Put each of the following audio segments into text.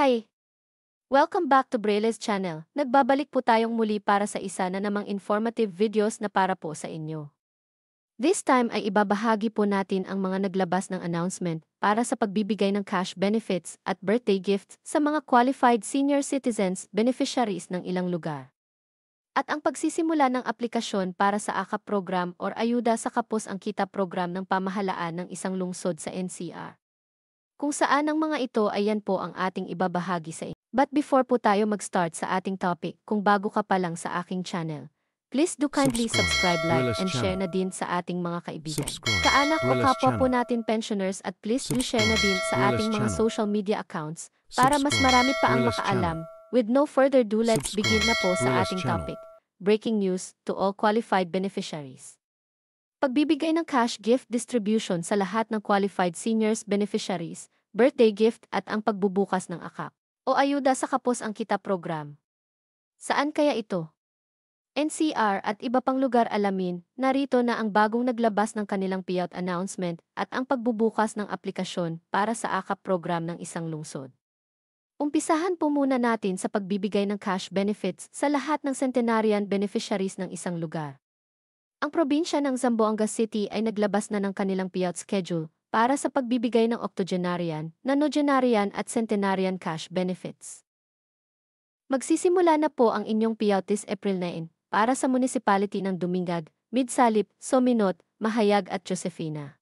Hi! Welcome back to Braile's channel. Nagbabalik po tayong muli para sa isa na namang informative videos na para po sa inyo. This time ay ibabahagi po natin ang mga naglabas ng announcement para sa pagbibigay ng cash benefits at birthday gifts sa mga qualified senior citizens beneficiaries ng ilang lugar. At ang pagsisimula ng aplikasyon para sa AKAP program or Ayuda sa Kapos ang Kita program ng pamahalaan ng isang lungsod sa NCR. Kung saan ang mga ito ay yan po ang ating ibabahagi sa inyo. But before po tayo mag-start sa ating topic, kung bago ka pa lang sa aking channel, please do kindly subscribe, like, and share na din sa ating mga kaibigan, kaanak o kapwa po natin pensioners at please do share na din sa ating mga social media accounts para mas marami pa ang makaalam. With no further ado, let's begin na po sa ating topic. Breaking news to all qualified beneficiaries. Pagbibigay ng cash gift distribution sa lahat ng qualified seniors beneficiaries, birthday gift at ang pagbubukas ng AKAP o Ayuda sa Kapos ang Kita program. Saan kaya ito? NCR at iba pang lugar alamin, narito na ang bagong naglabas ng kanilang payout announcement at ang pagbubukas ng aplikasyon para sa AKAP program ng isang lungsod. Umpisahan po muna natin sa pagbibigay ng cash benefits sa lahat ng centenarian beneficiaries ng isang lugar. Ang probinsya ng Zamboanga City ay naglabas na ng kanilang payout schedule para sa pagbibigay ng octogenarian, nonagenarian at centenarian cash benefits. Magsisimula na po ang inyong payout this April 9 para sa municipality ng Dumingag, Midsalip, Sominot, Mahayag at Josefina.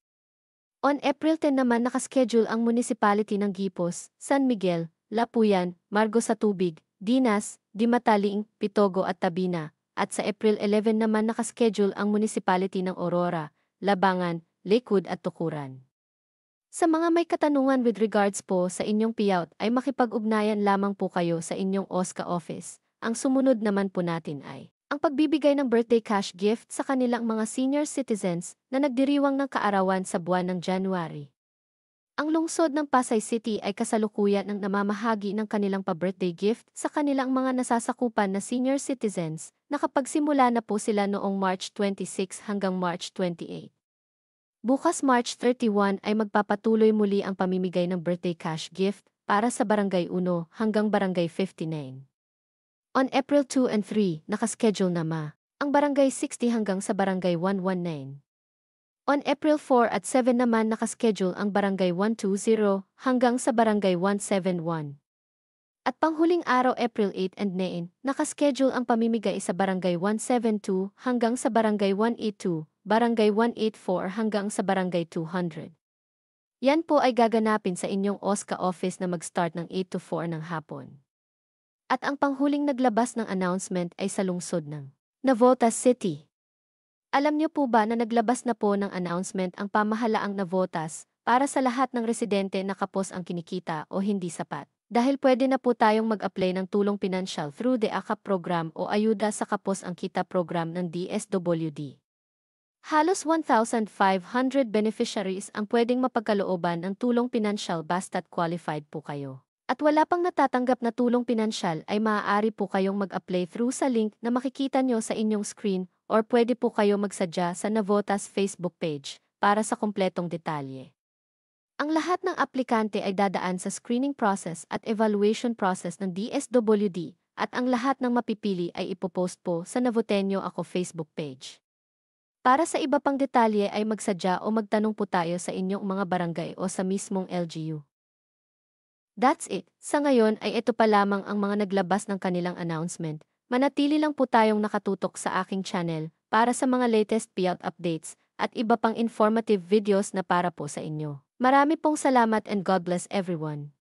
On April 10 naman nakaschedule ang municipality ng Gipos, San Miguel, Lapuyan, Margo sa Tubig, Dinas, Dimataling, Pitogo at Tabina. At sa April 11 naman nakaschedule ang municipality ng Aurora, Labangan, Lakewood at Tukuran. Sa mga may katanungan with regards po sa inyong payout ay makipag-ugnayan lamang po kayo sa inyong OSCA office. Ang sumunod naman po natin ay ang pagbibigay ng birthday cash gift sa kanilang mga senior citizens na nagdiriwang ng kaarawan sa buwan ng January. Ang lungsod ng Pasay City ay kasalukuyan ng namamahagi ng kanilang pa-birthday gift sa kanilang mga nasasakupan na senior citizens na kapagsimula na po sila noong March 26 hanggang March 28. Bukas March 31 ay magpapatuloy muli ang pamimigay ng birthday cash gift para sa Barangay 1 hanggang Barangay 59. On April 2 and 3, nakaschedule na ang Barangay 60 hanggang sa Barangay 119. On April 4 at 7 naman nakaschedule ang Barangay 120 hanggang sa Barangay 171. At panghuling araw April 8 and 9, nakaschedule ang pamimigay sa Barangay 172 hanggang sa Barangay 182, Barangay 184 hanggang sa Barangay 200. Yan po ay gaganapin sa inyong OSCA office na mag-start ng 8 to 4 ng hapon. At ang panghuling naglabas ng announcement ay sa lungsod ng Navotas City. Alam niyo po ba na naglabas na po ng announcement ang pamahalaang Navotas para sa lahat ng residente na kapos ang kinikita o hindi sapat? Dahil pwede na po tayong mag-apply ng tulong pinansyal through the AKAP program o Ayuda sa Kapos ang Kita program ng DSWD. Halos 1,500 beneficiaries ang pwedeng mapagkalooban ng tulong pinansyal basta't qualified po kayo. At wala pang natatanggap na tulong pinansyal ay maaari po kayong mag-apply through sa link na makikita nyo sa inyong screen or pwede po kayo magsadya sa Navotas Facebook page para sa kumpletong detalye. Ang lahat ng aplikante ay dadaan sa screening process at evaluation process ng DSWD at ang lahat ng mapipili ay ipopost po sa Navoteño Ako Facebook page. Para sa iba pang detalye ay magsadya o magtanong po tayo sa inyong mga barangay o sa mismong LGU. That's it. Sa ngayon ay ito pa lamang ang mga naglabas ng kanilang announcement. Manatili lang po tayong nakatutok sa aking channel para sa mga latest payout updates at iba pang informative videos na para po sa inyo. Marami pong salamat and God bless everyone.